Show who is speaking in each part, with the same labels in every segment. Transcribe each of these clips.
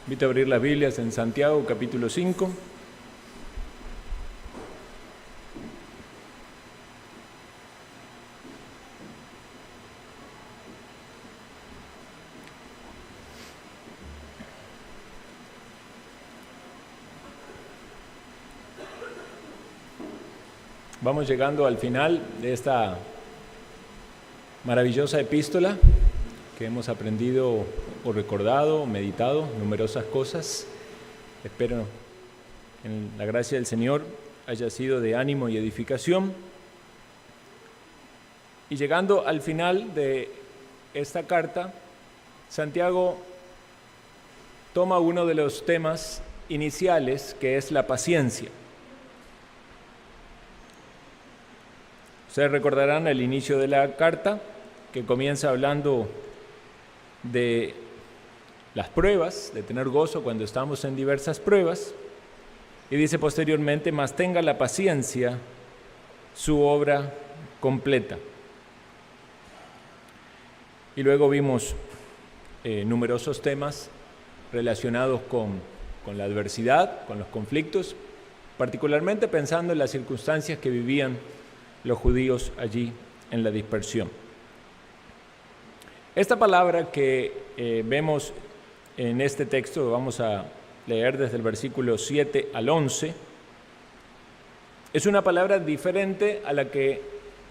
Speaker 1: Invito a abrir las Biblias en Santiago, capítulo 5. Vamos llegando al final de esta maravillosa epístola que hemos aprendido o recordado, o meditado, numerosas cosas. Espero en la gracia del Señor haya sido de ánimo y edificación. Y llegando al final de esta carta, Santiago toma uno de los temas iniciales, que es la paciencia. Ustedes recordarán el inicio de la carta, que comienza hablando de las pruebas, de tener gozo cuando estamos en diversas pruebas, y dice posteriormente, mas tenga la paciencia su obra completa. Y luego vimos numerosos temas relacionados con la adversidad, con los conflictos, particularmente pensando en las circunstancias que vivían los judíos allí en la dispersión. Esta palabra que vemos en este texto, vamos a leer desde el versículo 7 al 11, es una palabra diferente a la que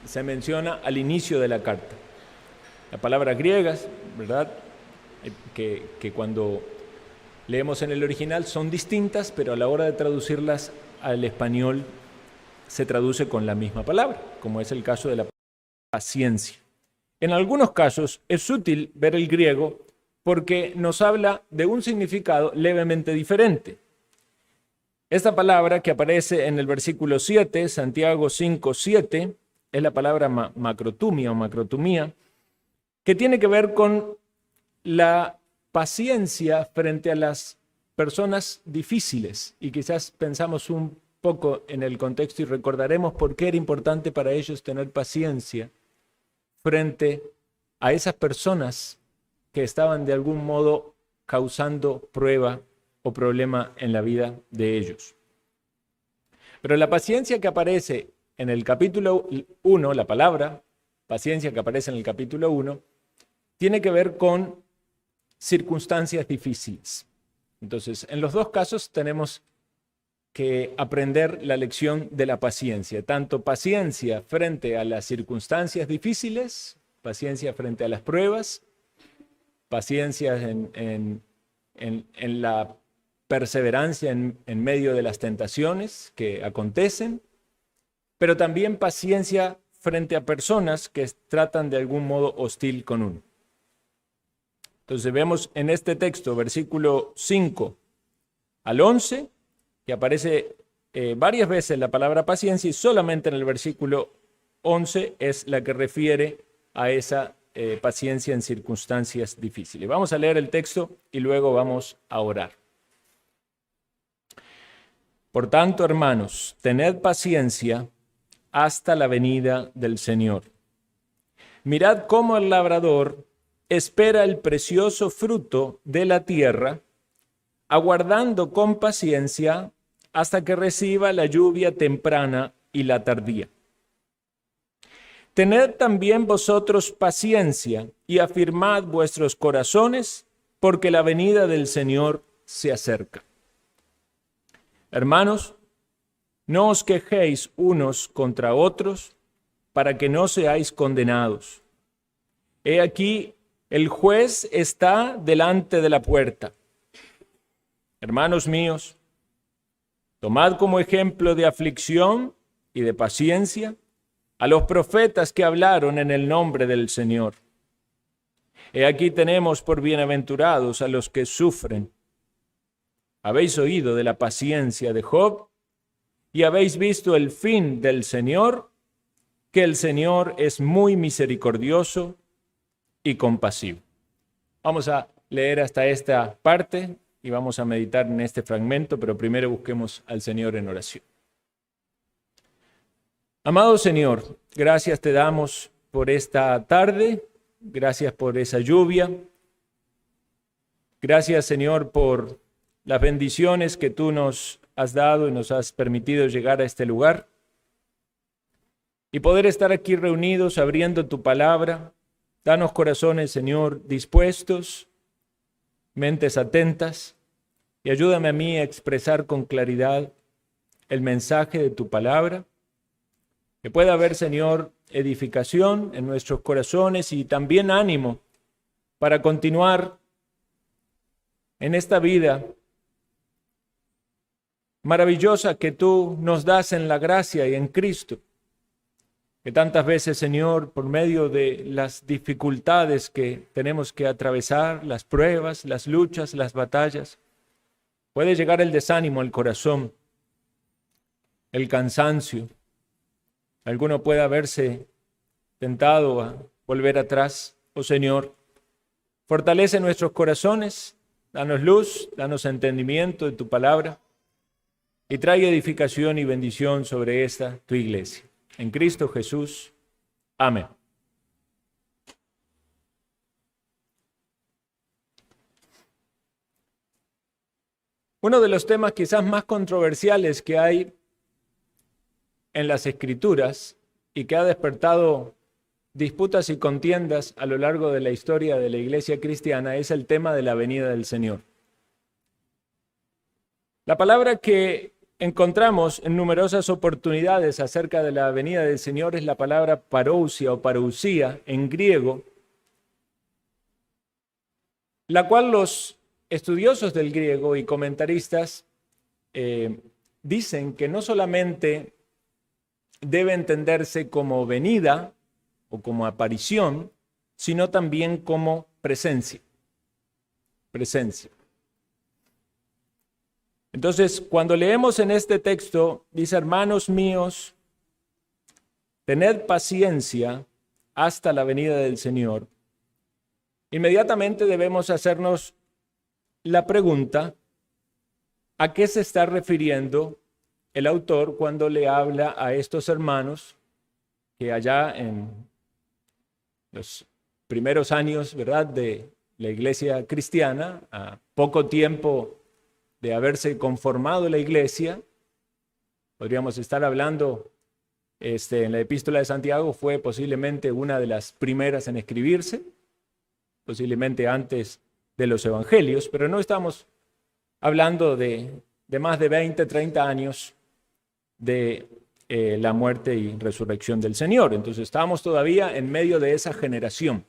Speaker 1: se menciona al inicio de la carta. Las palabras griegas, ¿verdad?, que cuando leemos en el original son distintas, pero a la hora de traducirlas al español se traduce con la misma palabra, como es el caso de la paciencia. En algunos casos es útil ver el griego porque nos habla de un significado levemente diferente. Esta palabra que aparece en el versículo 7, Santiago 5:7, es la palabra macrotumia o macrotumía, que tiene que ver con la paciencia frente a las personas difíciles. Y quizás pensamos un poco en el contexto y recordaremos por qué era importante para ellos tener paciencia frente a esas personas que estaban de algún modo causando prueba o problema en la vida de ellos. Pero la paciencia que aparece en el capítulo 1, la palabra paciencia que aparece en el capítulo 1, tiene que ver con circunstancias difíciles. Entonces, en los dos casos tenemos que aprender la lección de la paciencia, tanto paciencia frente a las circunstancias difíciles, paciencia frente a las pruebas, paciencia en la perseverancia en medio de las tentaciones que acontecen, pero también paciencia frente a personas que tratan de algún modo hostil con uno. Entonces vemos en este texto, versículo 5 al 11, que aparece varias veces la palabra paciencia y solamente en el versículo 11 es la que refiere a esa paciencia en circunstancias difíciles. Vamos a leer el texto y luego vamos a orar. Por tanto, hermanos, tened paciencia hasta la venida del Señor. Mirad cómo el labrador espera el precioso fruto de la tierra, aguardando con paciencia hasta que reciba la lluvia temprana y la tardía. Tened también vosotros paciencia y afirmad vuestros corazones, porque la venida del Señor se acerca. Hermanos, no os quejéis unos contra otros, para que no seáis condenados. He aquí, el juez está delante de la puerta. Hermanos míos, tomad como ejemplo de aflicción y de paciencia a los profetas que hablaron en el nombre del Señor. He aquí tenemos por bienaventurados a los que sufren. Habéis oído de la paciencia de Job y habéis visto el fin del Señor, que el Señor es muy misericordioso y compasivo. Vamos a leer hasta esta parte y vamos a meditar en este fragmento, pero primero busquemos al Señor en oración. Amado Señor, gracias te damos por esta tarde, gracias por esa lluvia, gracias Señor por las bendiciones que tú nos has dado y nos has permitido llegar a este lugar y poder estar aquí reunidos abriendo tu palabra. Danos corazones, Señor, dispuestos, mentes atentas, y ayúdame a mí a expresar con claridad el mensaje de tu palabra, que pueda haber, Señor, edificación en nuestros corazones y también ánimo para continuar en esta vida maravillosa que tú nos das en la gracia y en Cristo, que tantas veces, Señor, por medio de las dificultades que tenemos que atravesar, las pruebas, las luchas, las batallas, puede llegar el desánimo al corazón, el cansancio. Alguno puede haberse tentado a volver atrás. Oh Señor, fortalece nuestros corazones, danos luz, danos entendimiento de tu palabra y trae edificación y bendición sobre esta tu iglesia. En Cristo Jesús. Amén. Uno de los temas quizás más controversiales que hay en las Escrituras y que ha despertado disputas y contiendas a lo largo de la historia de la iglesia cristiana es el tema de la venida del Señor. La palabra que encontramos en numerosas oportunidades acerca de la venida del Señor es la palabra parousia o parousia en griego, la cual los estudiosos del griego y comentaristas dicen que no solamente debe entenderse como venida o como aparición, sino también como presencia. Presencia. Entonces, cuando leemos en este texto, dice, hermanos míos, tened paciencia hasta la venida del Señor. Inmediatamente debemos hacernos la pregunta, ¿a qué se está refiriendo el autor cuando le habla a estos hermanos que allá en los primeros años, ¿verdad?, de la iglesia cristiana, a poco tiempo de haberse conformado la iglesia, podríamos estar hablando, en la epístola de Santiago fue posiblemente una de las primeras en escribirse, posiblemente antes de los evangelios, pero no estamos hablando de más de 20, 30 años de la muerte y resurrección del Señor. Entonces estamos todavía en medio de esa generación.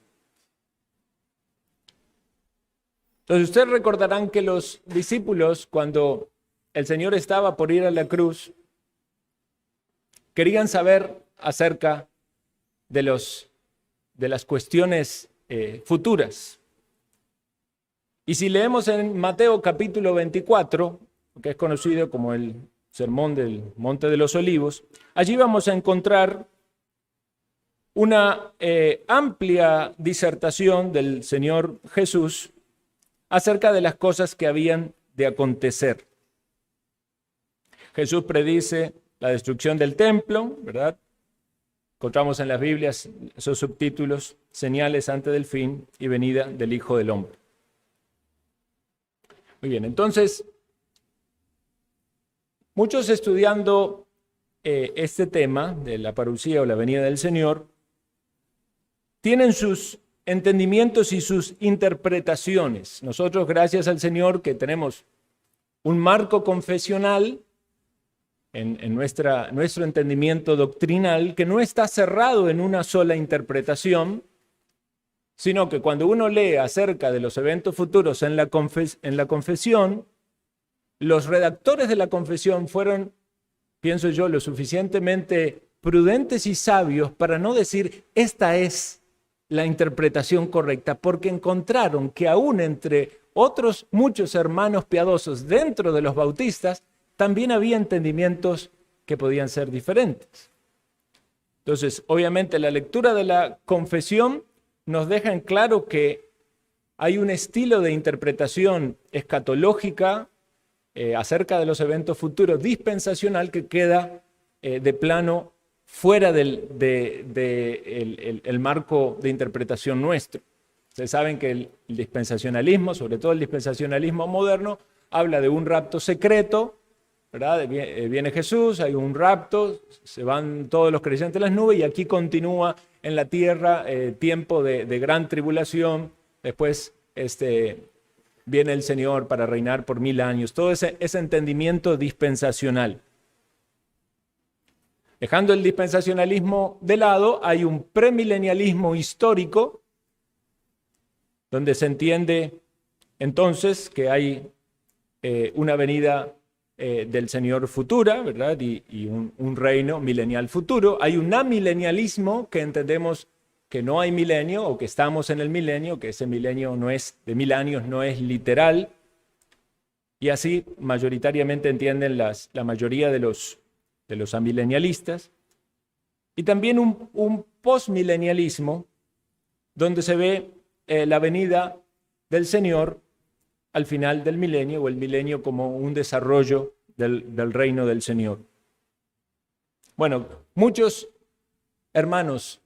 Speaker 1: Entonces ustedes recordarán que los discípulos, cuando el Señor estaba por ir a la cruz, querían saber acerca de las cuestiones futuras. Y si leemos en Mateo capítulo 24, que es conocido como el Sermón del Monte de los Olivos, allí vamos a encontrar una amplia disertación del Señor Jesús acerca de las cosas que habían de acontecer. Jesús predice la destrucción del templo, ¿verdad? Encontramos en las Biblias esos subtítulos, señales antes del fin y venida del Hijo del Hombre. Muy bien, entonces, muchos estudiando este tema de la parucía o la venida del Señor, tienen sus entendimientos y sus interpretaciones. Nosotros, gracias al Señor, que tenemos un marco confesional en nuestro entendimiento doctrinal, que no está cerrado en una sola interpretación, sino que cuando uno lee acerca de los eventos futuros en la confesión, los redactores de la confesión fueron, pienso yo, lo suficientemente prudentes y sabios para no decir, esta es la interpretación correcta, porque encontraron que aún entre otros muchos hermanos piadosos dentro de los bautistas, también había entendimientos que podían ser diferentes. Entonces, obviamente, la lectura de la confesión nos deja en claro que hay un estilo de interpretación escatológica acerca de los eventos futuros dispensacional que queda de plano fuera del marco de interpretación nuestro. Ustedes saben que el dispensacionalismo, sobre todo el dispensacionalismo moderno, habla de un rapto secreto, ¿verdad? Viene Jesús, hay un rapto, se van todos los creyentes a las nubes y aquí continúa en la tierra tiempo de gran tribulación. Después viene el Señor para reinar por 1000 años. Todo ese entendimiento dispensacional. Dejando el dispensacionalismo de lado, hay un premilenialismo histórico donde se entiende entonces que hay una venida del Señor futura, ¿verdad? Y un reino milenial futuro. Hay un amilenialismo que entendemos que no hay milenio o que estamos en el milenio, que ese milenio no es de 1000 años, no es literal. Y así mayoritariamente entienden la mayoría de los amilenialistas. Y también un postmilenialismo donde se ve la venida del Señor al final del milenio o el milenio como un desarrollo del reino del Señor. Bueno, muchos hermanos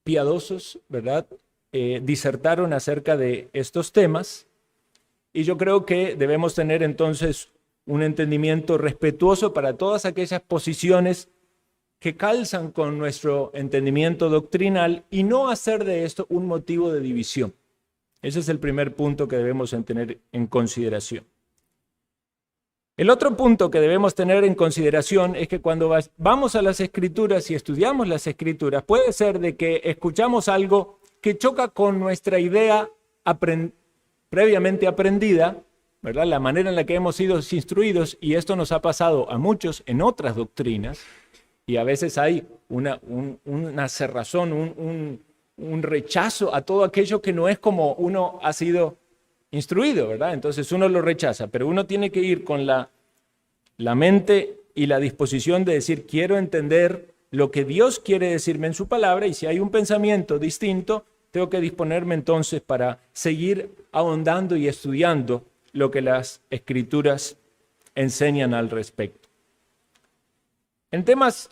Speaker 1: piadosos, ¿verdad? Disertaron acerca de estos temas y yo creo que debemos tener entonces un entendimiento respetuoso para todas aquellas posiciones que calzan con nuestro entendimiento doctrinal y no hacer de esto un motivo de división. Ese es el primer punto que debemos tener en consideración. El otro punto que debemos tener en consideración es que cuando vamos a las Escrituras y estudiamos las Escrituras, puede ser de que escuchamos algo que choca con nuestra idea previamente aprendida, ¿verdad? La manera en la que hemos sido instruidos, y esto nos ha pasado a muchos en otras doctrinas, y a veces hay una cerrazón, un rechazo a todo aquello que no es como uno ha sido instruido, ¿verdad? Entonces uno lo rechaza, pero uno tiene que ir con la mente y la disposición de decir, quiero entender lo que Dios quiere decirme en su palabra, y si hay un pensamiento distinto, tengo que disponerme entonces para seguir ahondando y estudiando lo que las Escrituras enseñan al respecto. En temas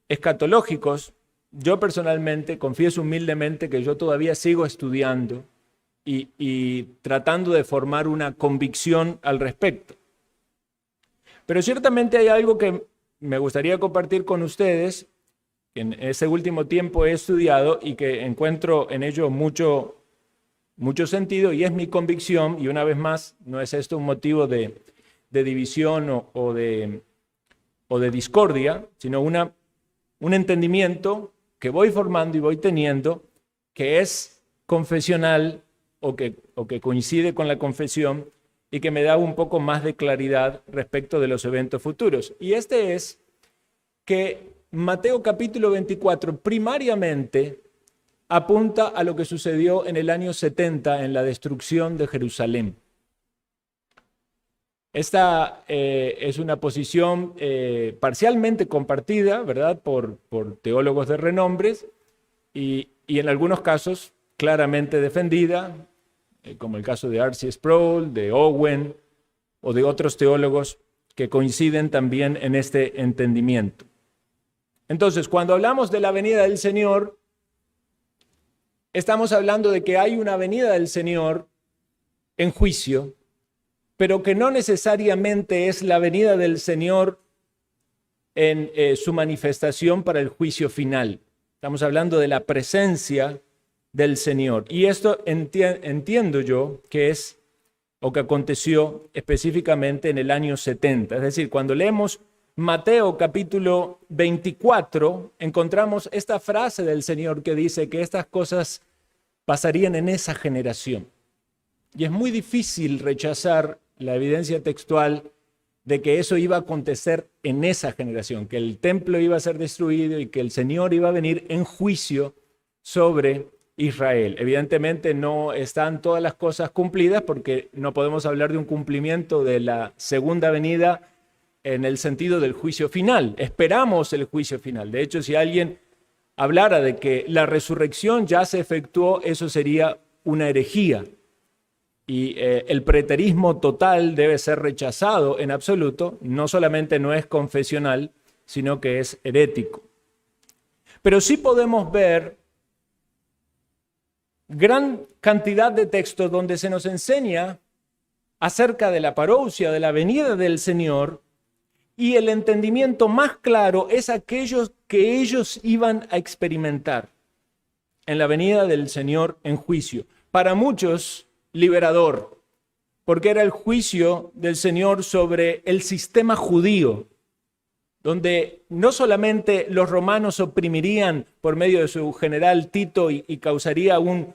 Speaker 1: escatológicos, yo personalmente confieso humildemente que yo todavía sigo estudiando y tratando de formar una convicción al respecto. Pero ciertamente hay algo que me gustaría compartir con ustedes, que en ese último tiempo he estudiado y que encuentro en ello mucho sentido, y es mi convicción, y una vez más, no es esto un motivo de división o de discordia, sino un entendimiento que voy formando y voy teniendo, que es confesional o que coincide con la confesión y que me da un poco más de claridad respecto de los eventos futuros. Y este es que Mateo capítulo 24 primariamente apunta a lo que sucedió en el año 70 en la destrucción de Jerusalén. Esta es una posición parcialmente compartida, ¿verdad?, por teólogos de renombres y en algunos casos claramente defendida, como el caso de R.C. Sproul, de Owen o de otros teólogos que coinciden también en este entendimiento. Entonces, cuando hablamos de la venida del Señor, estamos hablando de que hay una venida del Señor en juicio, pero que no necesariamente es la venida del Señor en su manifestación para el juicio final. Estamos hablando de la presencia del Señor. Y esto entiendo yo que es o que aconteció específicamente en el año 70. Es decir, cuando leemos Mateo capítulo 24, encontramos esta frase del Señor que dice que estas cosas pasarían en esa generación. Y es muy difícil rechazar la evidencia textual de que eso iba a acontecer en esa generación, que el templo iba a ser destruido y que el Señor iba a venir en juicio sobre Israel. Evidentemente no están todas las cosas cumplidas porque no podemos hablar de un cumplimiento de la segunda venida en el sentido del juicio final. Esperamos el juicio final. De hecho, si alguien hablara de que la resurrección ya se efectuó, eso sería una herejía. Y el preterismo total debe ser rechazado en absoluto. No solamente no es confesional, sino que es herético. Pero sí podemos ver gran cantidad de textos donde se nos enseña acerca de la parousia, de la venida del Señor, y el entendimiento más claro es aquellos que ellos iban a experimentar en la venida del Señor en juicio. Para muchos, liberador, porque era el juicio del Señor sobre el sistema judío, donde no solamente los romanos oprimirían por medio de su general Tito y causaría una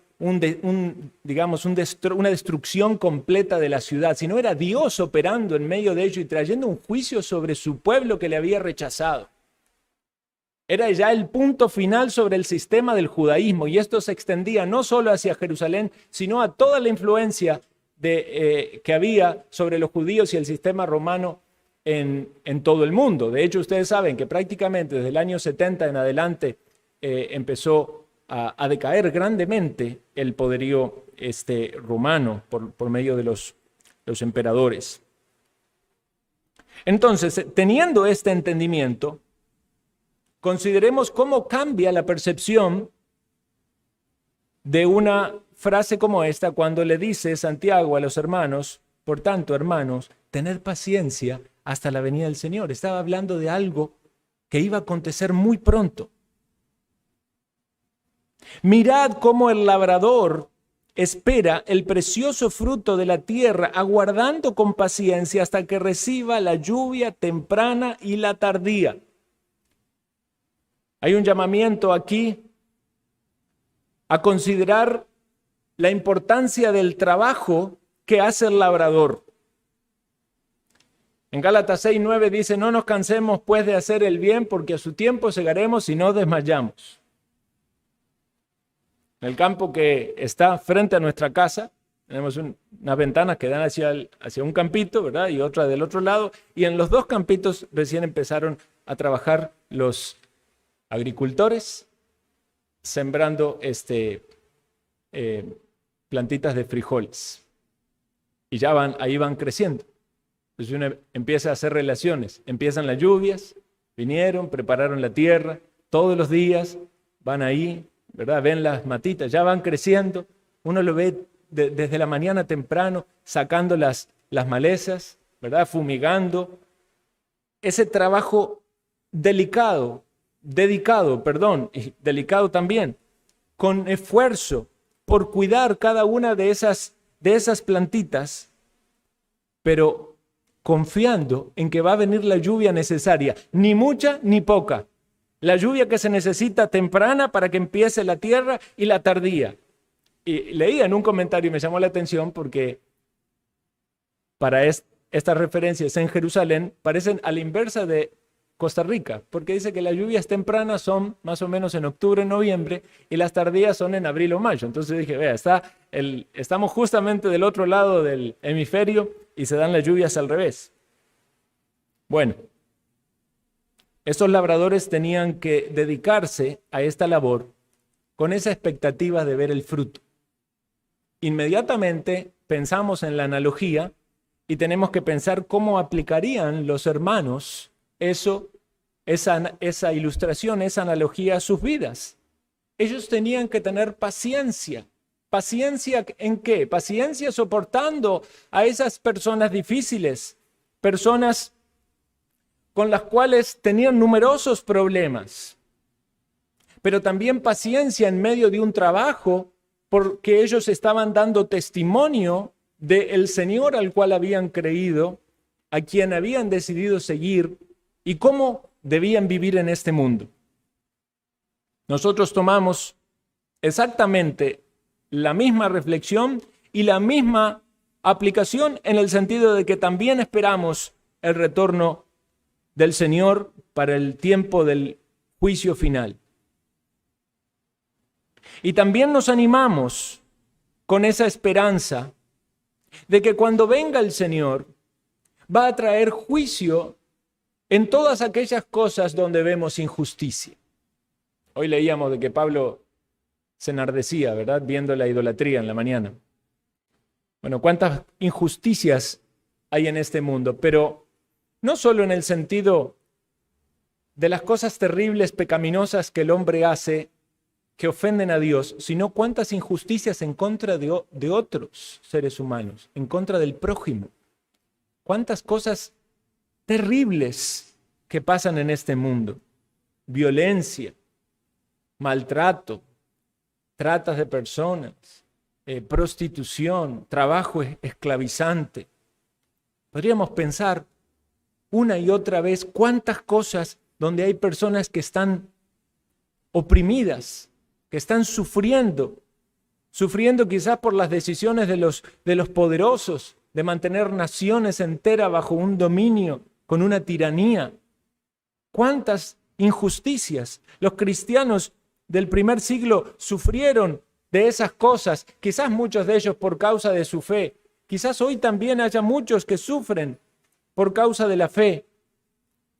Speaker 1: destrucción completa de la ciudad, sino era Dios operando en medio de ello y trayendo un juicio sobre su pueblo que le había rechazado. Era ya el punto final sobre el sistema del judaísmo, y esto se extendía no solo hacia Jerusalén, sino a toda la influencia que había sobre los judíos y el sistema romano en todo el mundo. De hecho, ustedes saben que prácticamente desde el año 70 en adelante empezó a decaer grandemente el poderío romano por medio de los emperadores. Entonces, teniendo este entendimiento, consideremos cómo cambia la percepción de una frase como esta cuando le dice Santiago a los hermanos: por tanto, hermanos, tened paciencia hasta la venida del Señor. Estaba hablando de algo que iba a acontecer muy pronto. Mirad cómo el labrador espera el precioso fruto de la tierra, aguardando con paciencia hasta que reciba la lluvia temprana y la tardía. Hay un llamamiento aquí a considerar la importancia del trabajo que hace el labrador. En Gálatas 6:9 dice: no nos cansemos pues de hacer el bien, porque a su tiempo segaremos y no desmayamos. En el campo que está frente a nuestra casa, tenemos unas ventanas que dan hacia un campito, ¿verdad? Y otra del otro lado. Y en los dos campitos recién empezaron a trabajar los agricultores, sembrando plantitas de frijoles. Y ya ahí van creciendo. Entonces uno empieza a hacer relaciones. Empiezan las lluvias, vinieron, prepararon la tierra, todos los días van ahí, ¿verdad? Ven las matitas, ya van creciendo. Uno lo ve desde la mañana temprano, sacando las malezas, ¿verdad? Fumigando. Ese trabajo dedicado también, con esfuerzo por cuidar cada una de esas plantitas, pero confiando en que va a venir la lluvia necesaria, ni mucha ni poca. La lluvia que se necesita temprana para que empiece la tierra y la tardía. Y leía en un comentario y me llamó la atención porque para estas referencias en Jerusalén parecen a la inversa de Costa Rica, porque dice que las lluvias tempranas son más o menos en octubre, noviembre, y las tardías son en abril o mayo. Entonces dije, vea, estamos justamente del otro lado del hemisferio y se dan las lluvias al revés. Bueno, estos labradores tenían que dedicarse a esta labor con esa expectativa de ver el fruto. Inmediatamente pensamos en la analogía y tenemos que pensar cómo aplicarían los hermanos esa ilustración, esa analogía a sus vidas. Ellos tenían que tener paciencia. ¿Paciencia en qué? Paciencia soportando a esas personas difíciles, personas con las cuales tenían numerosos problemas. Pero también paciencia en medio de un trabajo, porque ellos estaban dando testimonio del Señor al cual habían creído, a quien habían decidido seguir y cómo debían vivir en este mundo. Nosotros tomamos exactamente la misma reflexión y la misma aplicación en el sentido de que también esperamos el retorno del Señor para el tiempo del juicio final. Y también nos animamos con esa esperanza de que cuando venga el Señor va a traer juicio en todas aquellas cosas donde vemos injusticia. Hoy leíamos de que Pablo se enardecía, ¿verdad? Viendo la idolatría en la mañana. Bueno, cuántas injusticias hay en este mundo, pero no solo en el sentido de las cosas terribles, pecaminosas que el hombre hace, que ofenden a Dios, sino cuántas injusticias en contra de otros seres humanos, en contra del prójimo. Cuántas cosas terribles que pasan en este mundo. Violencia, maltrato, tratas de personas, prostitución, trabajo esclavizante. Podríamos pensar una y otra vez cuántas cosas donde hay personas que están oprimidas, que están sufriendo quizás por las decisiones de los poderosos, de mantener naciones enteras bajo un dominio, con una tiranía. ¿Cuántas injusticias? Los cristianos del primer siglo sufrieron de esas cosas, quizás muchos de ellos por causa de su fe. Quizás hoy también haya muchos que sufren por causa de la fe,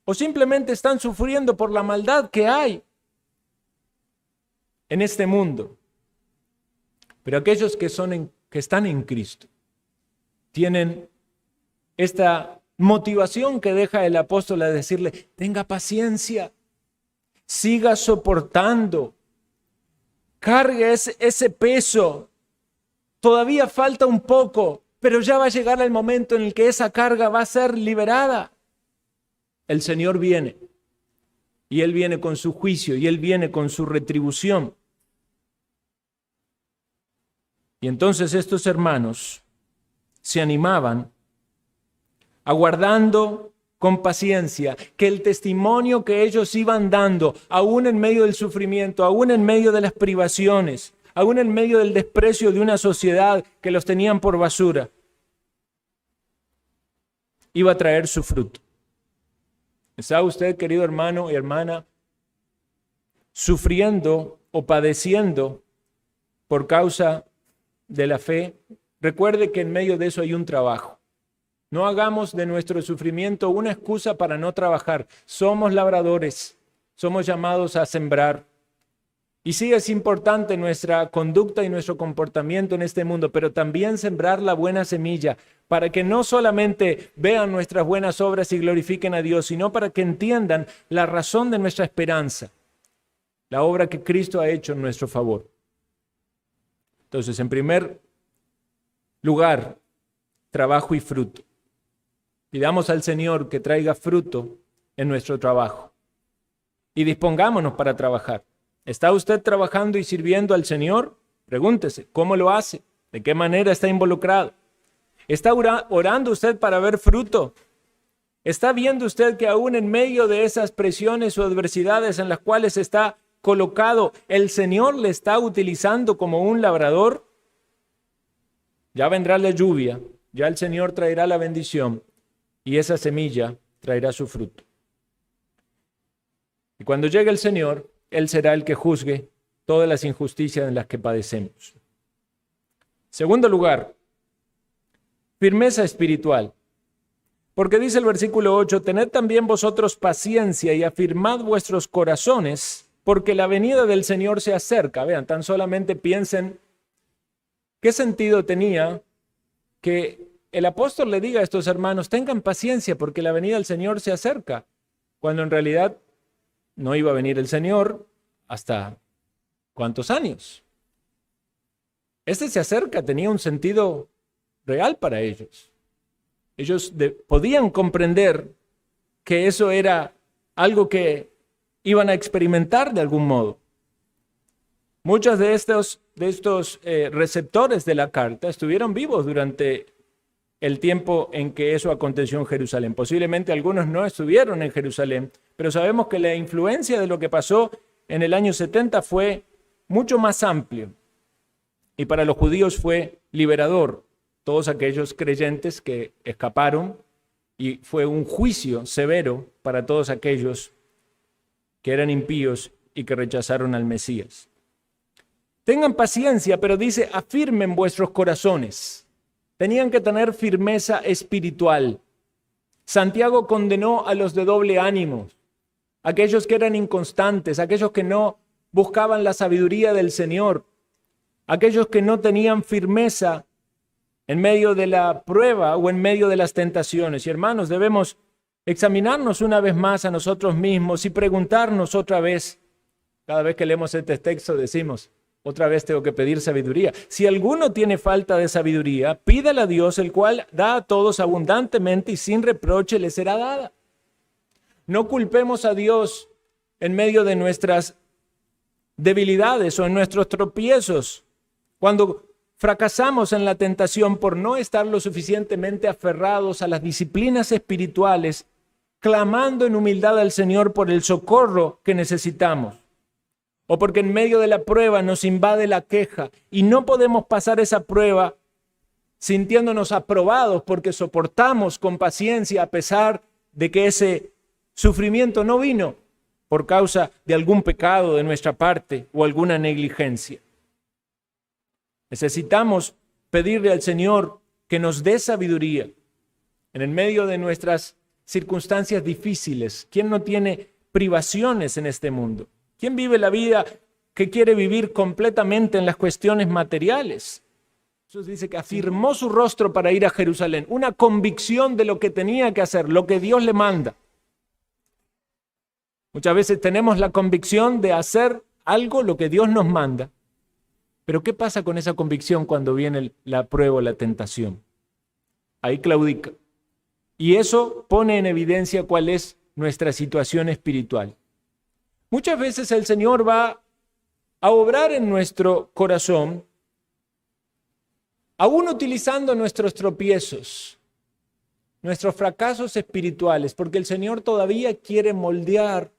Speaker 1: o simplemente están sufriendo por la maldad que hay en este mundo. Pero aquellos que están en Cristo tienen esta motivación que deja el apóstol a decirle: tenga paciencia, siga soportando, cargue ese peso, todavía falta un poco, pero ya va a llegar el momento en el que esa carga va a ser liberada. El Señor viene, y Él viene con su juicio, y Él viene con su retribución. Y entonces estos hermanos se animaban, aguardando con paciencia que el testimonio que ellos iban dando, aún en medio del sufrimiento, aún en medio de las privaciones, aún en medio del desprecio de una sociedad que los tenían por basura, iba a traer su fruto. ¿Está usted, querido hermano y hermana, sufriendo o padeciendo por causa de la fe? Recuerde que en medio de eso hay un trabajo. No hagamos de nuestro sufrimiento una excusa para no trabajar. Somos labradores, somos llamados a sembrar. Y sí es importante nuestra conducta y nuestro comportamiento en este mundo, pero también sembrar la buena semilla para que no solamente vean nuestras buenas obras y glorifiquen a Dios, sino para que entiendan la razón de nuestra esperanza, la obra que Cristo ha hecho en nuestro favor. Entonces, en primer lugar, trabajo y fruto. Pidamos al Señor que traiga fruto en nuestro trabajo y dispongámonos para trabajar. ¿Está usted trabajando y sirviendo al Señor? Pregúntese, ¿cómo lo hace? ¿De qué manera está involucrado? ¿Está orando usted para ver fruto? ¿Está viendo usted que aún en medio de esas presiones o adversidades en las cuales está colocado, el Señor le está utilizando como un labrador? Ya vendrá la lluvia, ya el Señor traerá la bendición y esa semilla traerá su fruto. Y cuando llegue el Señor, Él será el que juzgue todas las injusticias en las que padecemos. Segundo lugar, firmeza espiritual. Porque dice el versículo 8, tened también vosotros paciencia y afirmad vuestros corazones, porque la venida del Señor se acerca. Vean, tan solamente piensen qué sentido tenía que el apóstol le diga a estos hermanos, tengan paciencia porque la venida del Señor se acerca, cuando en realidad no iba a venir el Señor hasta ¿cuántos años? Se acerca tenía un sentido real para ellos. Ellos podían comprender que eso era algo que iban a experimentar de algún modo. Muchos de estos receptores de la carta estuvieron vivos durante el tiempo en que eso aconteció en Jerusalén. Posiblemente algunos no estuvieron en Jerusalén, pero sabemos que la influencia de lo que pasó en el año 70 fue mucho más amplio. Y para los judíos fue liberador. Todos aquellos creyentes que escaparon, y fue un juicio severo para todos aquellos que eran impíos y que rechazaron al Mesías. Tengan paciencia, pero dice, afirmen vuestros corazones. Tenían que tener firmeza espiritual. Santiago condenó a los de doble ánimo, aquellos que eran inconstantes, aquellos que no buscaban la sabiduría del Señor, aquellos que no tenían firmeza en medio de la prueba o en medio de las tentaciones. Y hermanos, debemos examinarnos una vez más a nosotros mismos y preguntarnos otra vez, Cada vez que leemos este texto decimos, otra vez tengo que pedir sabiduría. Si alguno tiene falta de sabiduría, pídala a Dios, el cual da a todos abundantemente y sin reproche le será dada. No culpemos a Dios en medio de nuestras debilidades o en nuestros tropiezos. Cuando fracasamos en la tentación por no estar lo suficientemente aferrados a las disciplinas espirituales, clamando en humildad al Señor por el socorro que necesitamos. O porque en medio de la prueba nos invade la queja y no podemos pasar esa prueba sintiéndonos aprobados porque soportamos con paciencia a pesar de que ese sufrimiento no vino por causa de algún pecado de nuestra parte o alguna negligencia. Necesitamos pedirle al Señor que nos dé sabiduría en el medio de nuestras circunstancias difíciles. ¿Quién no tiene privaciones en este mundo? ¿Quién vive la vida que quiere vivir completamente en las cuestiones materiales? Jesús dice que afirmó su rostro para ir a Jerusalén, una convicción de lo que tenía que hacer, lo que Dios le manda. Muchas veces tenemos la convicción de hacer algo, lo que Dios nos manda. Pero ¿qué pasa con esa convicción cuando viene la prueba o la tentación? Ahí claudica. Y eso pone en evidencia cuál es nuestra situación espiritual. Muchas veces el Señor va a obrar en nuestro corazón, aún utilizando nuestros tropiezos, nuestros fracasos espirituales, porque el Señor todavía quiere moldear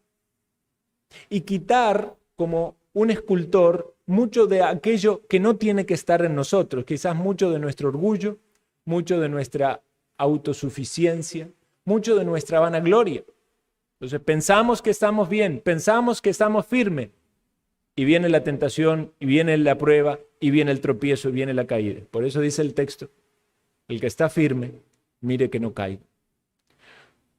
Speaker 1: y quitar, como un escultor, mucho de aquello que no tiene que estar en nosotros, quizás mucho de nuestro orgullo, mucho de nuestra autosuficiencia, mucho de nuestra vanagloria. Entonces pensamos que estamos bien, pensamos que estamos firmes, y viene la tentación, y viene la prueba, y viene el tropiezo, y viene la caída. Por eso dice el texto, el que está firme, mire que no caiga.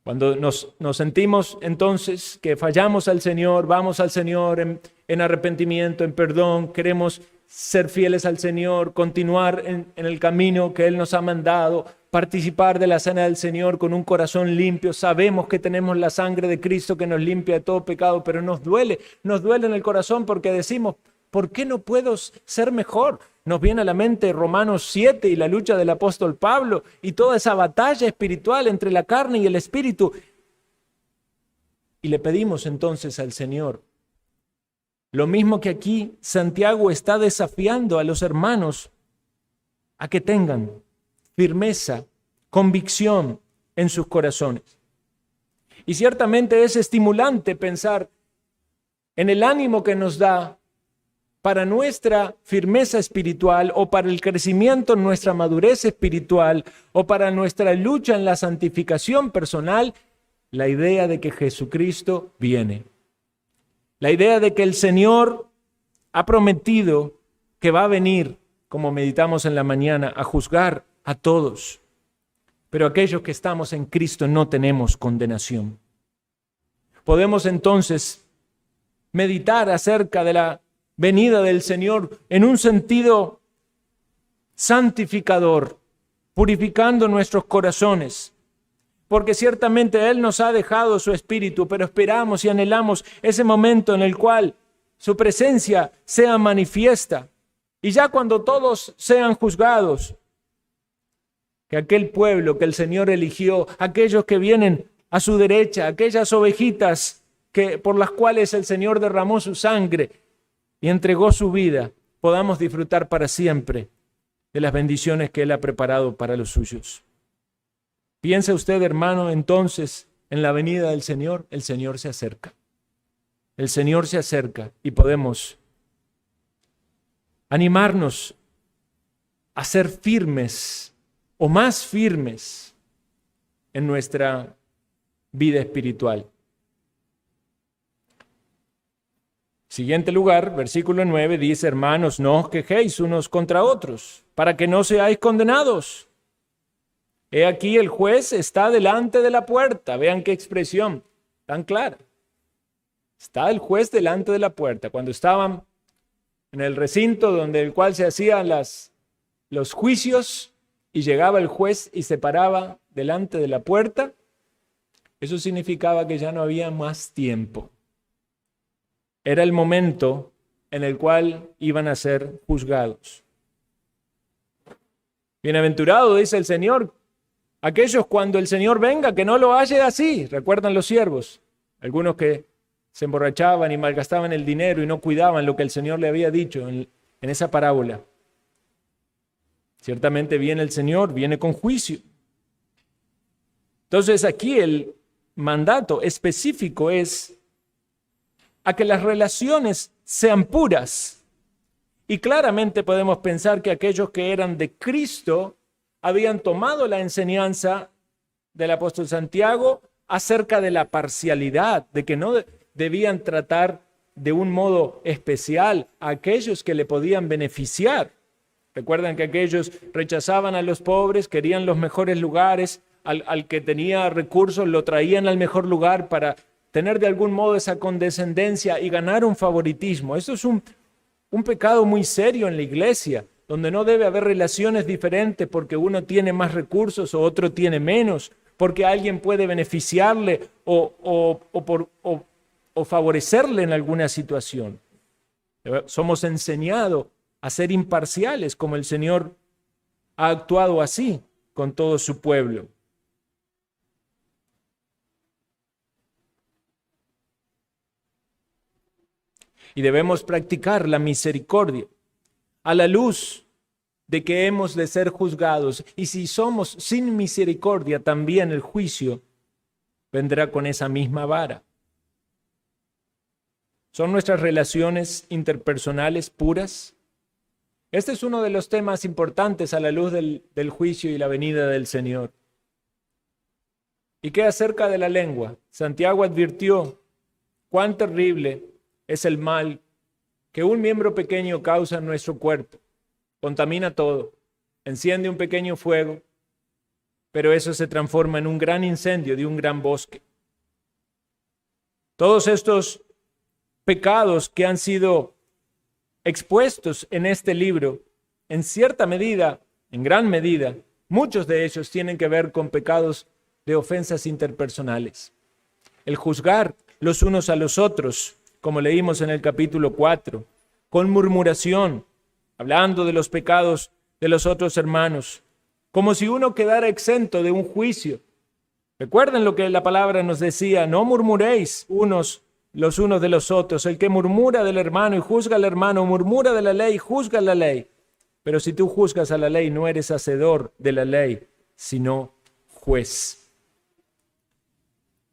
Speaker 1: Cuando nos sentimos entonces que fallamos al Señor, vamos al Señor en arrepentimiento, en perdón, queremos ser fieles al Señor, continuar en el camino que Él nos ha mandado, participar de la cena del Señor con un corazón limpio. Sabemos que tenemos la sangre de Cristo que nos limpia de todo pecado, pero nos duele en el corazón porque decimos, ¿por qué no puedo ser mejor? Nos viene a la mente Romanos 7 y la lucha del apóstol Pablo y toda esa batalla espiritual entre la carne y el espíritu. Y le pedimos entonces al Señor, lo mismo que aquí Santiago está desafiando a los hermanos a que tengan firmeza, convicción en sus corazones. Y ciertamente es estimulante pensar en el ánimo que nos da para nuestra firmeza espiritual o para el crecimiento en nuestra madurez espiritual o para nuestra lucha en la santificación personal, la idea de que Jesucristo viene. La idea de que el Señor ha prometido que va a venir, como meditamos en la mañana, a juzgar a todos. Pero aquellos que estamos en Cristo no tenemos condenación. Podemos entonces meditar acerca de la venida del Señor en un sentido santificador, purificando nuestros corazones, porque ciertamente Él nos ha dejado su Espíritu, pero esperamos y anhelamos ese momento en el cual su presencia sea manifiesta, y ya cuando todos sean juzgados, que aquel pueblo que el Señor eligió, aquellos que vienen a su derecha, aquellas ovejitas por las cuales el Señor derramó su sangre y entregó su vida, podamos disfrutar para siempre de las bendiciones que Él ha preparado para los suyos. Piensa usted, hermano, entonces en la venida del Señor. El Señor se acerca. El Señor se acerca y podemos animarnos a ser firmes o más firmes en nuestra vida espiritual. Siguiente lugar, versículo 9 dice, hermanos, no os quejéis unos contra otros, para que no seáis condenados. He aquí el juez está delante de la puerta. Vean qué expresión tan clara. Está el juez delante de la puerta. Cuando estaban en el recinto donde el cual se hacían los juicios y llegaba el juez y se paraba delante de la puerta, eso significaba que ya no había más tiempo. era el momento en el cual iban a ser juzgados. Bienaventurado, dice el Señor, aquellos cuando el Señor venga, que no lo halle así. ¿Recuerdan los siervos? Algunos que se emborrachaban y malgastaban el dinero y no cuidaban lo que el Señor le había dicho en esa parábola. Ciertamente viene el Señor, viene con juicio. Entonces aquí el mandato específico es a que las relaciones sean puras. Y claramente podemos pensar que aquellos que eran de Cristo habían tomado la enseñanza del apóstol Santiago acerca de la parcialidad, de que no debían tratar de un modo especial a aquellos que le podían beneficiar. Recuerdan que aquellos rechazaban a los pobres, querían los mejores lugares, al que tenía recursos lo traían al mejor lugar para tener de algún modo esa condescendencia y ganar un favoritismo. Eso es un pecado muy serio en la iglesia, donde no debe haber relaciones diferentes porque uno tiene más recursos o otro tiene menos, porque alguien puede beneficiarle o favorecerle en alguna situación. Somos enseñados a ser imparciales, como el Señor ha actuado así con todo su pueblo. Y debemos practicar la misericordia a la luz de que hemos de ser juzgados. Y si somos sin misericordia, también el juicio vendrá con esa misma vara. ¿Son nuestras relaciones interpersonales puras? Este es uno de los temas importantes a la luz del juicio y la venida del Señor. ¿Y qué acerca de la lengua? Santiago advirtió cuán terrible es el mal que un miembro pequeño causa en nuestro cuerpo. Contamina todo, enciende un pequeño fuego, pero eso se transforma en un gran incendio de un gran bosque. Todos estos pecados que han sido expuestos en este libro, en cierta medida, en gran medida, muchos de ellos tienen que ver con pecados de ofensas interpersonales. El juzgar los unos a los otros, como leímos en el capítulo 4, con murmuración, hablando de los pecados de los otros hermanos, como si uno quedara exento de un juicio. Recuerden lo que la palabra nos decía: no murmuréis los unos de los otros. El que murmura del hermano y juzga al hermano, murmura de la ley y juzga la ley. Pero si tú juzgas a la ley, no eres hacedor de la ley, sino juez.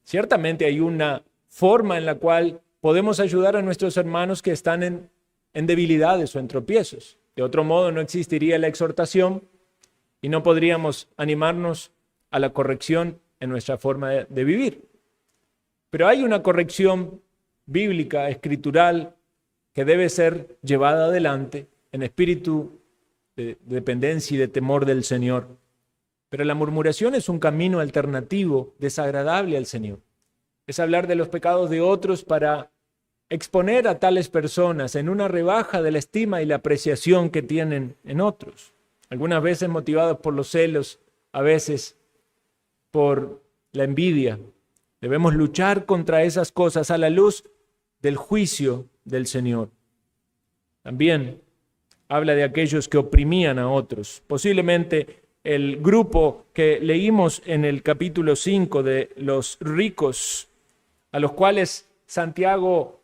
Speaker 1: Ciertamente hay una forma en la cual podemos ayudar a nuestros hermanos que están en debilidades o en tropiezos. De otro modo no existiría la exhortación y no podríamos animarnos a la corrección en nuestra forma de vivir. Pero hay una corrección bíblica, escritural, que debe ser llevada adelante en espíritu de dependencia y de temor del Señor. Pero la murmuración es un camino alternativo, desagradable al Señor. Es hablar de los pecados de otros para exponer a tales personas en una rebaja de la estima y la apreciación que tienen en otros. Algunas veces motivados por los celos, a veces por la envidia. Debemos luchar contra esas cosas a la luz del juicio del Señor. También habla de aquellos que oprimían a otros. Posiblemente el grupo que leímos en el capítulo 5 de los ricos, a los cuales Santiago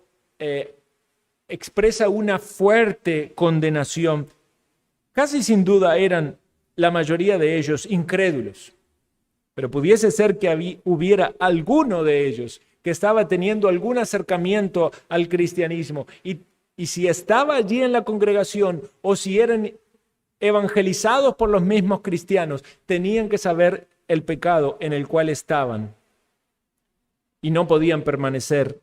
Speaker 1: expresa una fuerte condenación. Casi sin duda eran la mayoría de ellos incrédulos, pero pudiese ser que hubiera alguno de ellos que estaba teniendo algún acercamiento al cristianismo y si estaba allí en la congregación o si eran evangelizados por los mismos cristianos, tenían que saber el pecado en el cual estaban y no podían permanecer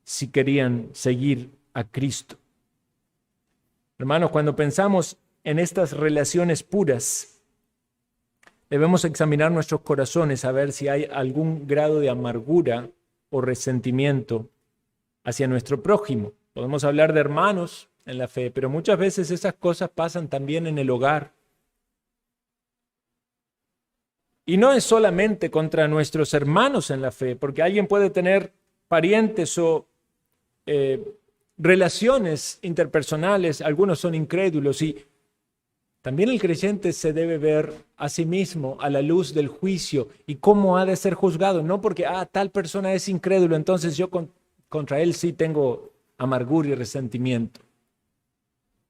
Speaker 1: si querían seguir a Cristo. Hermanos, cuando pensamos en estas relaciones puras, debemos examinar nuestros corazones a ver si hay algún grado de amargura o resentimiento hacia nuestro prójimo. Podemos hablar de hermanos en la fe, pero muchas veces esas cosas pasan también en el hogar. Y no es solamente contra nuestros hermanos en la fe, porque alguien puede tener parientes o relaciones interpersonales, algunos son incrédulos, y también el creyente se debe ver a sí mismo a la luz del juicio y cómo ha de ser juzgado, no porque tal persona es incrédulo, entonces yo contra él sí tengo amargura y resentimiento.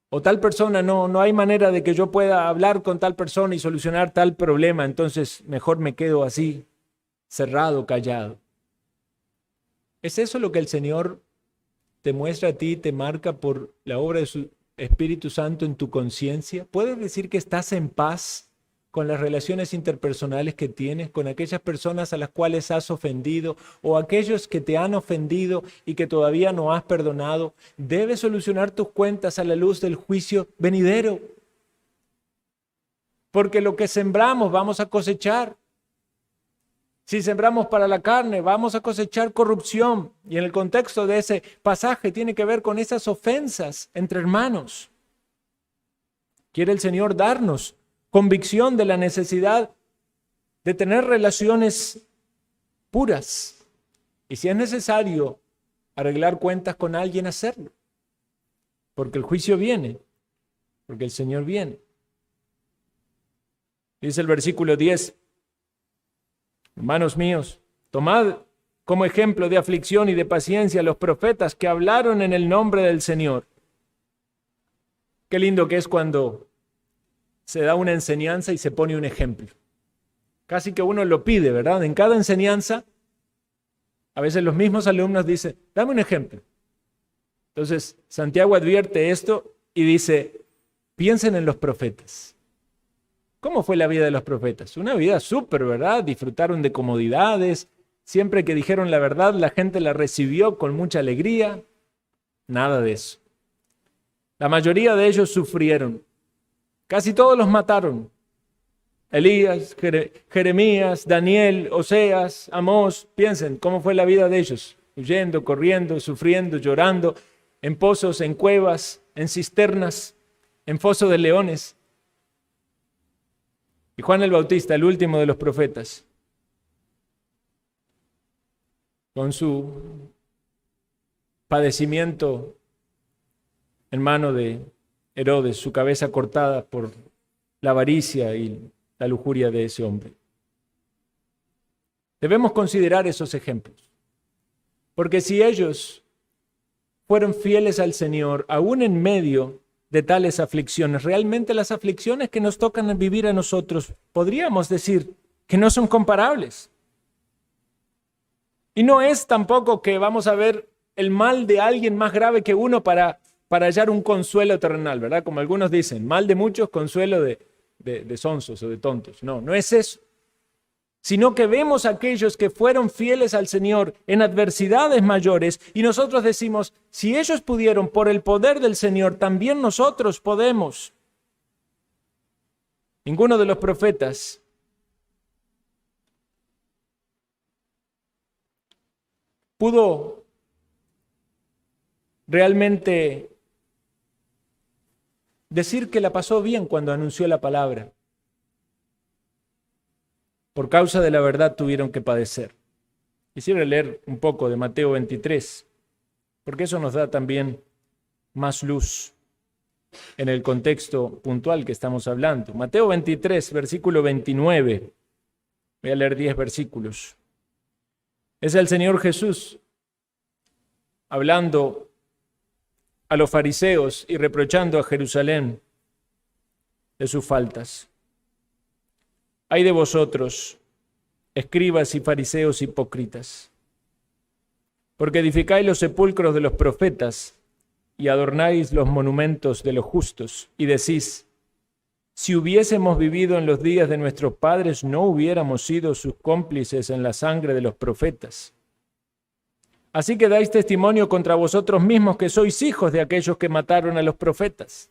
Speaker 1: O tal persona, no hay manera de que yo pueda hablar con tal persona y solucionar tal problema, entonces mejor me quedo así, cerrado, callado. ¿Es eso lo que el Señor te muestra a ti, te marca por la obra de su Espíritu Santo en tu conciencia? ¿Puedes decir que estás en paz con las relaciones interpersonales que tienes, con aquellas personas a las cuales has ofendido o aquellos que te han ofendido y que todavía no has perdonado? Debes solucionar tus cuentas a la luz del juicio venidero, porque lo que sembramos vamos a cosechar. Si sembramos para la carne, vamos a cosechar corrupción. Y en el contexto de ese pasaje tiene que ver con esas ofensas entre hermanos. Quiere el Señor darnos convicción de la necesidad de tener relaciones puras. Y si es necesario arreglar cuentas con alguien, hacerlo. Porque el juicio viene, porque el Señor viene. Dice el versículo 10. Hermanos míos, tomad como ejemplo de aflicción y de paciencia los profetas que hablaron en el nombre del Señor. Qué lindo que es cuando se da una enseñanza y se pone un ejemplo. Casi que uno lo pide, ¿verdad? En cada enseñanza, a veces los mismos alumnos dicen, dame un ejemplo. Entonces, Santiago advierte esto y dice, piensen en los profetas. ¿Cómo fue la vida de los profetas? Una vida súper, ¿verdad? Disfrutaron de comodidades. Siempre que dijeron la verdad, la gente la recibió con mucha alegría. Nada de eso. La mayoría de ellos sufrieron. Casi todos los mataron. Elías, Jeremías, Daniel, Oseas, Amós. Piensen cómo fue la vida de ellos. Huyendo, corriendo, sufriendo, llorando, en pozos, en cuevas, en cisternas, en foso de leones. Y Juan el Bautista, el último de los profetas, con su padecimiento en mano de Herodes, su cabeza cortada por la avaricia y la lujuria de ese hombre. Debemos considerar esos ejemplos, porque si ellos fueron fieles al Señor, aún en medio de tales aflicciones, realmente las aflicciones que nos tocan vivir a nosotros, podríamos decir que no son comparables. Y no es tampoco que vamos a ver el mal de alguien más grave que uno para hallar un consuelo terrenal, ¿verdad? Como algunos dicen, mal de muchos, consuelo de sonsos o de tontos. No es eso. Sino que vemos a aquellos que fueron fieles al Señor en adversidades mayores y nosotros decimos, si ellos pudieron por el poder del Señor, también nosotros podemos. Ninguno de los profetas pudo realmente decir que la pasó bien cuando anunció la palabra. Por causa de la verdad tuvieron que padecer. Quisiera leer un poco de Mateo 23, porque eso nos da también más luz en el contexto puntual que estamos hablando. Mateo 23, versículo 29. Voy a leer 10 versículos. Es el Señor Jesús hablando a los fariseos y reprochando a Jerusalén de sus faltas. Ay de vosotros, escribas y fariseos hipócritas, porque edificáis los sepulcros de los profetas y adornáis los monumentos de los justos, y decís, si hubiésemos vivido en los días de nuestros padres, no hubiéramos sido sus cómplices en la sangre de los profetas. Así que dais testimonio contra vosotros mismos que sois hijos de aquellos que mataron a los profetas.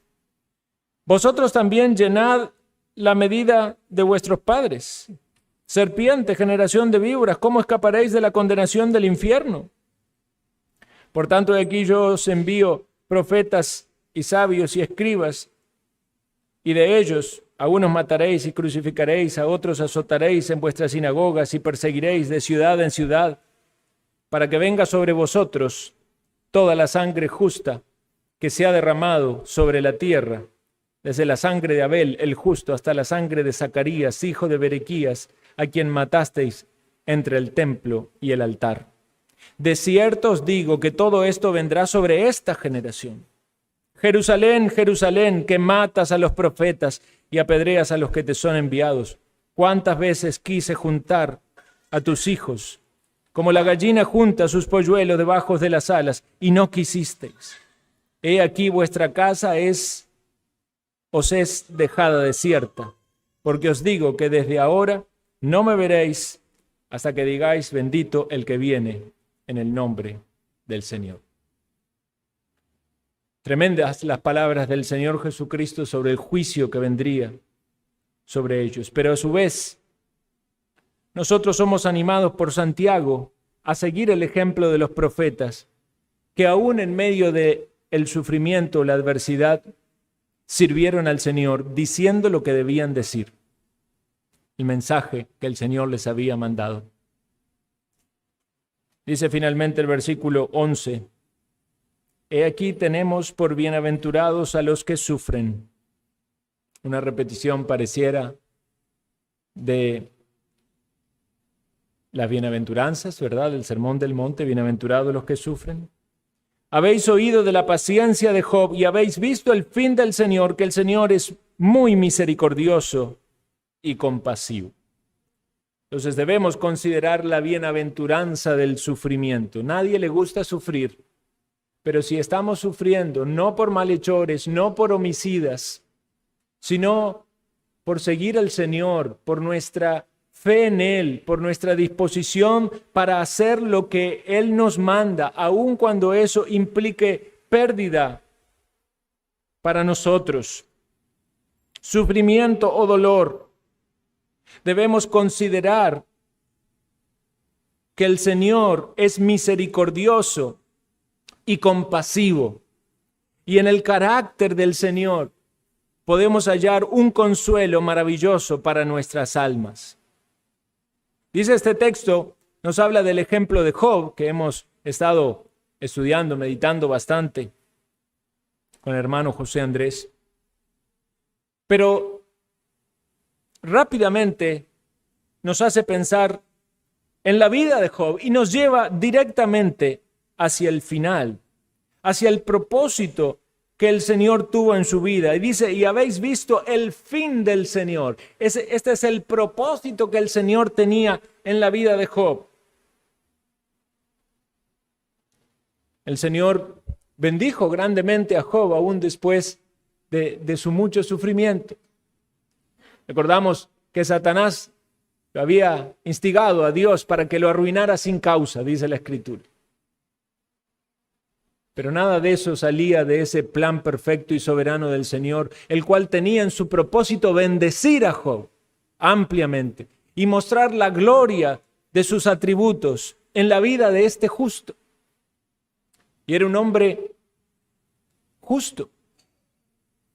Speaker 1: Vosotros también llenad la medida de vuestros padres. Serpiente, generación de víboras, ¿cómo escaparéis de la condenación del infierno? Por tanto, aquí yo os envío profetas y sabios y escribas, y de ellos a unos mataréis y crucificaréis, a otros azotaréis en vuestras sinagogas y perseguiréis de ciudad en ciudad, para que venga sobre vosotros toda la sangre justa que se ha derramado sobre la tierra, desde la sangre de Abel, el justo, hasta la sangre de Zacarías, hijo de Berequías, a quien matasteis entre el templo y el altar. De cierto os digo que todo esto vendrá sobre esta generación. Jerusalén, Jerusalén, que matas a los profetas y apedreas a los que te son enviados. ¿Cuántas veces quise juntar a tus hijos, como la gallina junta sus polluelos debajo de las alas, y no quisisteis? He aquí vuestra casa os es dejada desierta, porque os digo que desde ahora no me veréis hasta que digáis: bendito el que viene en el nombre del Señor. Tremendas las palabras del Señor Jesucristo sobre el juicio que vendría sobre ellos. Pero a su vez, nosotros somos animados por Santiago a seguir el ejemplo de los profetas, que aún en medio del sufrimiento, la adversidad, sirvieron al Señor diciendo lo que debían decir, el mensaje que el Señor les había mandado. Dice finalmente el versículo 11: He aquí tenemos por bienaventurados a los que sufren. Una repetición pareciera de las bienaventuranzas, ¿verdad? Del Sermón del Monte: bienaventurados los que sufren. Habéis oído de la paciencia de Job y habéis visto el fin del Señor, que el Señor es muy misericordioso y compasivo. Entonces debemos considerar la bienaventuranza del sufrimiento. Nadie le gusta sufrir, pero si estamos sufriendo no por malhechores, no por homicidas, sino por seguir al Señor, por nuestra fe en Él, por nuestra disposición para hacer lo que Él nos manda, aun cuando eso implique pérdida para nosotros, sufrimiento o dolor, debemos considerar que el Señor es misericordioso y compasivo, y en el carácter del Señor podemos hallar un consuelo maravilloso para nuestras almas. Dice este texto, nos habla del ejemplo de Job, que hemos estado estudiando, meditando bastante con el hermano José Andrés. Pero rápidamente nos hace pensar en la vida de Job y nos lleva directamente hacia el final, hacia el propósito que el Señor tuvo en su vida. Y dice: y habéis visto el fin del Señor. Este es el propósito que el Señor tenía en la vida de Job. El Señor bendijo grandemente a Job aún después de su mucho sufrimiento. Recordamos que Satanás lo había instigado a Dios para que lo arruinara sin causa, dice la Escritura. Pero nada de eso salía de ese plan perfecto y soberano del Señor, el cual tenía en su propósito bendecir a Job ampliamente y mostrar la gloria de sus atributos en la vida de este justo. Y era un hombre justo,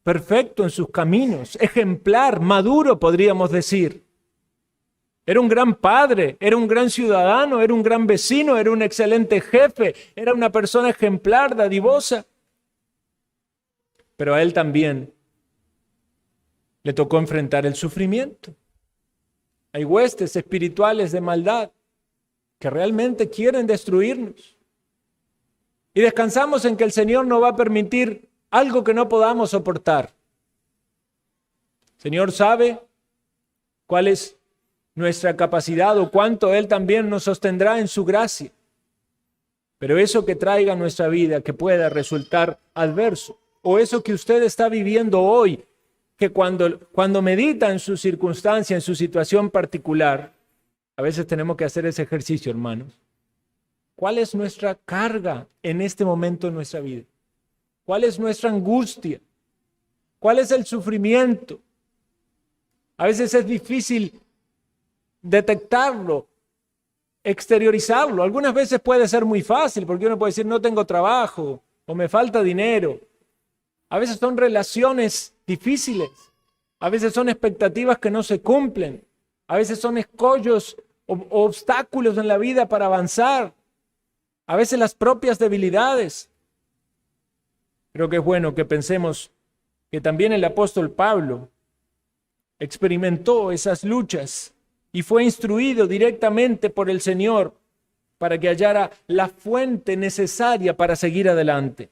Speaker 1: perfecto en sus caminos, ejemplar, maduro, podríamos decir. Era un gran padre, era un gran ciudadano, era un gran vecino, era un excelente jefe, era una persona ejemplar, dadivosa. Pero a él también le tocó enfrentar el sufrimiento. Hay huestes espirituales de maldad que realmente quieren destruirnos. Y descansamos en que el Señor no va a permitir algo que no podamos soportar. El Señor sabe cuál es nuestra capacidad o cuánto Él también nos sostendrá en su gracia. Pero eso que traiga a nuestra vida que pueda resultar adverso, o eso que usted está viviendo hoy, que cuando medita en su circunstancia, en su situación particular, a veces tenemos que hacer ese ejercicio, hermanos. ¿Cuál es nuestra carga en este momento de nuestra vida? ¿Cuál es nuestra angustia? ¿Cuál es el sufrimiento? A veces es difícil detectarlo, exteriorizarlo. Algunas veces puede ser muy fácil, porque uno puede decir: no tengo trabajo o me falta dinero. A veces son relaciones difíciles, a veces son expectativas que no se cumplen, a veces son escollos o obstáculos en la vida para avanzar. a veces las propias debilidades. Creo que es bueno que pensemos que también el apóstol Pablo experimentó esas luchas y fue instruido directamente por el Señor para que hallara la fuente necesaria para seguir adelante.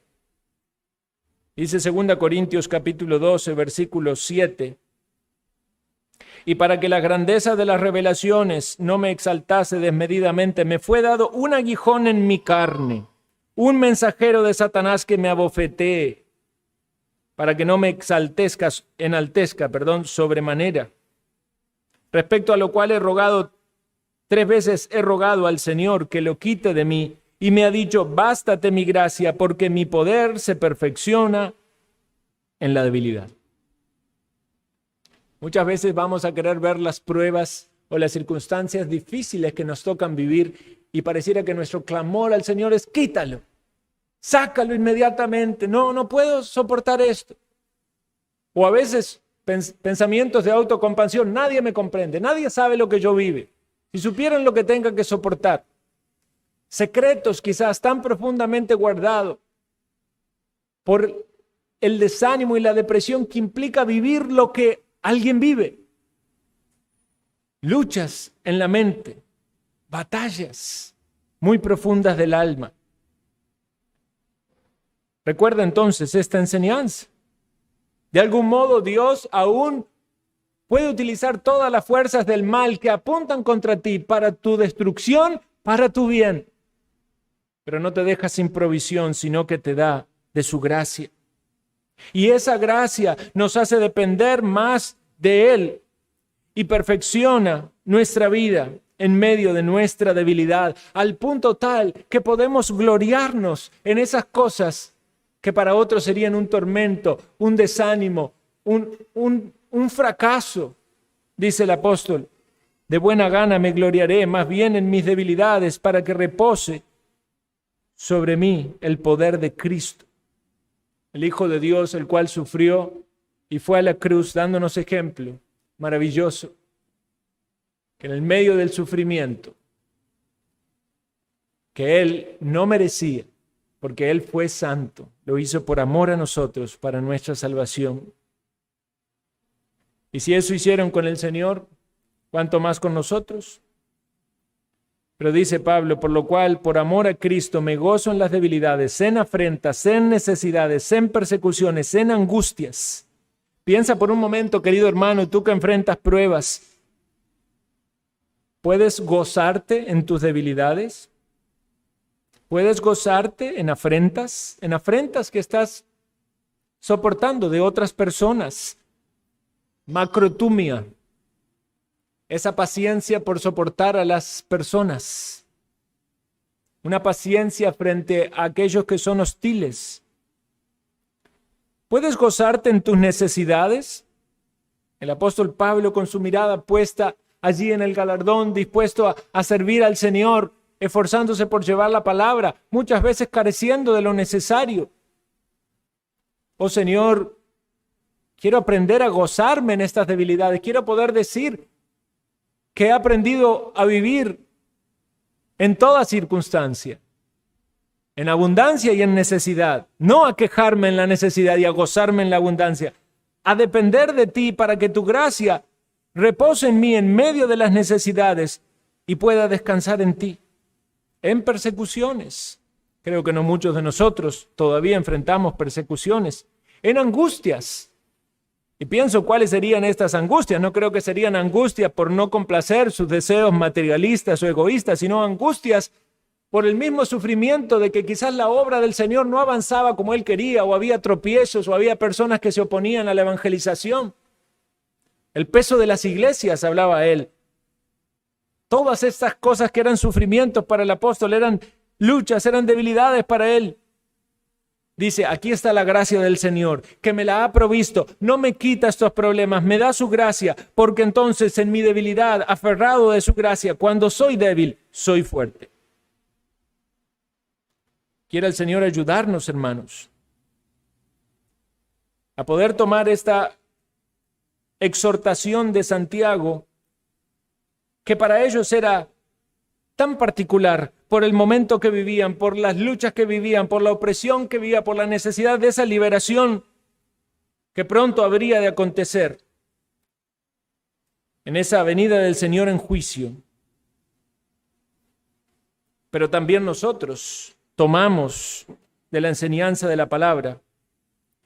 Speaker 1: Dice 2 Corintios capítulo 12, versículo 7. Y para que la grandeza de las revelaciones no me exaltase desmedidamente, me fue dado un aguijón en mi carne, un mensajero de Satanás que me abofetee, para que no me enaltezca sobremanera. Respecto a lo cual tres veces he rogado al Señor que lo quite de mí, y me ha dicho, bástate mi gracia, porque mi poder se perfecciona en la debilidad. Muchas veces vamos a querer ver las pruebas o las circunstancias difíciles que nos tocan vivir y pareciera que nuestro clamor al Señor es quítalo, sácalo inmediatamente, no puedo soportar esto. O a veces pensamientos de autocompasión, nadie me comprende, nadie sabe lo que yo vivo. Si supieran lo que tenga que soportar, secretos quizás tan profundamente guardados por el desánimo y la depresión que implica vivir lo que alguien vive. Luchas en la mente, batallas muy profundas del alma. Recuerda entonces esta enseñanza. De algún modo Dios aún puede utilizar todas las fuerzas del mal que apuntan contra ti para tu destrucción, para tu bien. Pero no te deja sin provisión, sino que te da de su gracia. Y esa gracia nos hace depender más de Él y perfecciona nuestra vida en medio de nuestra debilidad, al punto tal que podemos gloriarnos en esas cosas que para otros serían un tormento, un desánimo, un fracaso. Dice el apóstol, de buena gana me gloriaré más bien en mis debilidades para que repose sobre mí el poder de Cristo. El Hijo de Dios, el cual sufrió y fue a la cruz dándonos ejemplo maravilloso, que en el medio del sufrimiento que Él no merecía, porque Él fue santo, lo hizo por amor a nosotros, para nuestra salvación. Y si eso hicieron con el Señor, ¿cuánto más con nosotros? Pero dice Pablo, por lo cual, por amor a Cristo, me gozo en las debilidades, en afrentas, en necesidades, en persecuciones, en angustias. Piensa por un momento, querido hermano, tú que enfrentas pruebas, ¿puedes gozarte en tus debilidades? ¿Puedes gozarte en afrentas que estás soportando de otras personas? Macrotumia. Esa paciencia por soportar a las personas. Una paciencia frente a aquellos que son hostiles. ¿Puedes gozarte en tus necesidades? El apóstol Pablo, con su mirada puesta allí en el galardón, dispuesto a servir al Señor, esforzándose por llevar la palabra, muchas veces careciendo de lo necesario. Oh Señor, quiero aprender a gozarme en estas debilidades. Quiero poder decir que he aprendido a vivir en toda circunstancia, en abundancia y en necesidad, no a quejarme en la necesidad y a gozarme en la abundancia, a depender de ti para que tu gracia repose en mí en medio de las necesidades y pueda descansar en ti. En persecuciones, creo que no muchos de nosotros todavía enfrentamos persecuciones, en angustias. Y pienso cuáles serían estas angustias. No creo que serían angustias por no complacer sus deseos materialistas o egoístas, sino angustias por el mismo sufrimiento de que quizás la obra del Señor no avanzaba como Él quería, o había tropiezos, o había personas que se oponían a la evangelización. El peso de las iglesias, hablaba él. Todas estas cosas que eran sufrimientos para el apóstol, eran luchas, eran debilidades para él. Dice, aquí está la gracia del Señor, que me la ha provisto, no me quita estos problemas, me da su gracia, porque entonces en mi debilidad, aferrado de su gracia, cuando soy débil, soy fuerte. Quiere el Señor ayudarnos, hermanos, a poder tomar esta exhortación de Santiago, que para ellos era tan particular, por el momento que vivían, por las luchas que vivían, por la opresión que vivían, por la necesidad de esa liberación que pronto habría de acontecer en esa venida del Señor en juicio. Pero también nosotros tomamos de la enseñanza de la palabra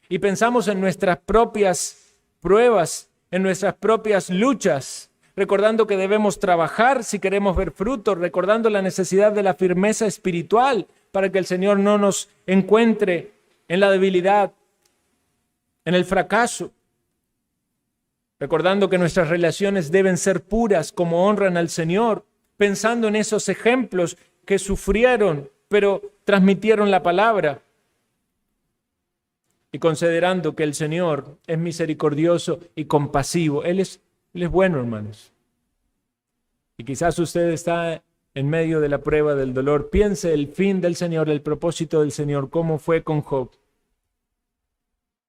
Speaker 1: y pensamos en nuestras propias pruebas, en nuestras propias luchas, recordando que debemos trabajar si queremos ver frutos, recordando la necesidad de la firmeza espiritual para que el Señor no nos encuentre en la debilidad, en el fracaso, recordando que nuestras relaciones deben ser puras como honran al Señor, pensando en esos ejemplos que sufrieron, pero transmitieron la palabra, y considerando que el Señor es misericordioso y compasivo. Él es bueno, hermanos. Y quizás usted está en medio de la prueba del dolor. Piense el fin del Señor, el propósito del Señor, cómo fue con Job.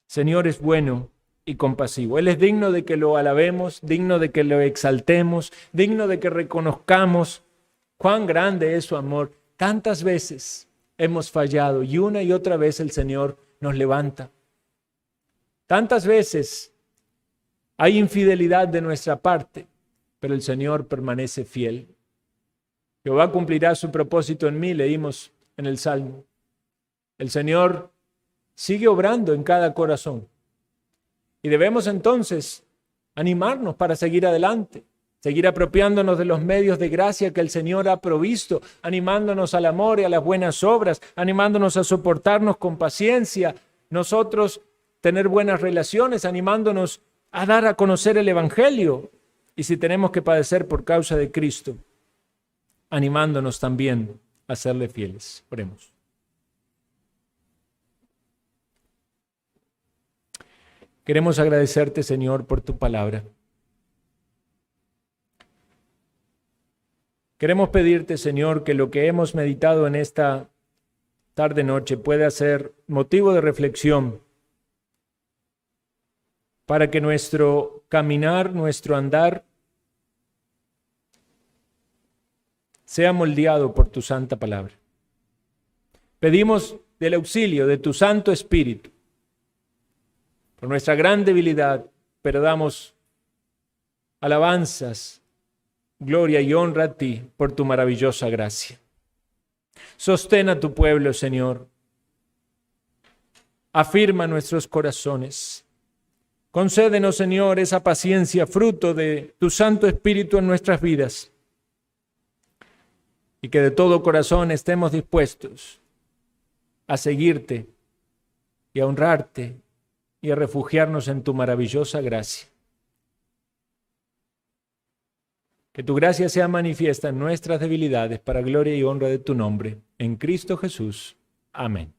Speaker 1: Señor es bueno y compasivo. Él es digno de que lo alabemos, digno de que lo exaltemos, digno de que reconozcamos cuán grande es su amor. Tantas veces hemos fallado y una y otra vez el Señor nos levanta. Tantas veces hay infidelidad de nuestra parte, pero el Señor permanece fiel. Jehová cumplirá su propósito en mí, leímos en el Salmo. El Señor sigue obrando en cada corazón. Y debemos entonces animarnos para seguir adelante, seguir apropiándonos de los medios de gracia que el Señor ha provisto, animándonos al amor y a las buenas obras, animándonos a soportarnos con paciencia, nosotros tener buenas relaciones, animándonos a dar a conocer el Evangelio. Y si tenemos que padecer por causa de Cristo, animándonos también a serle fieles. Oremos. Queremos agradecerte, Señor, por tu palabra. Queremos pedirte, Señor, que lo que hemos meditado en esta tarde-noche pueda ser motivo de reflexión para que nuestro caminar, nuestro andar, sea moldeado por tu santa palabra. Pedimos del auxilio de tu Santo Espíritu, por nuestra gran debilidad, pero damos alabanzas, gloria y honra a ti por tu maravillosa gracia. Sostén a tu pueblo, Señor. Afirma nuestros corazones. Concédenos, Señor, esa paciencia, fruto de tu Santo Espíritu en nuestras vidas. Y que de todo corazón estemos dispuestos a seguirte y a honrarte y a refugiarnos en tu maravillosa gracia. Que tu gracia sea manifiesta en nuestras debilidades para gloria y honra de tu nombre. En Cristo Jesús. Amén.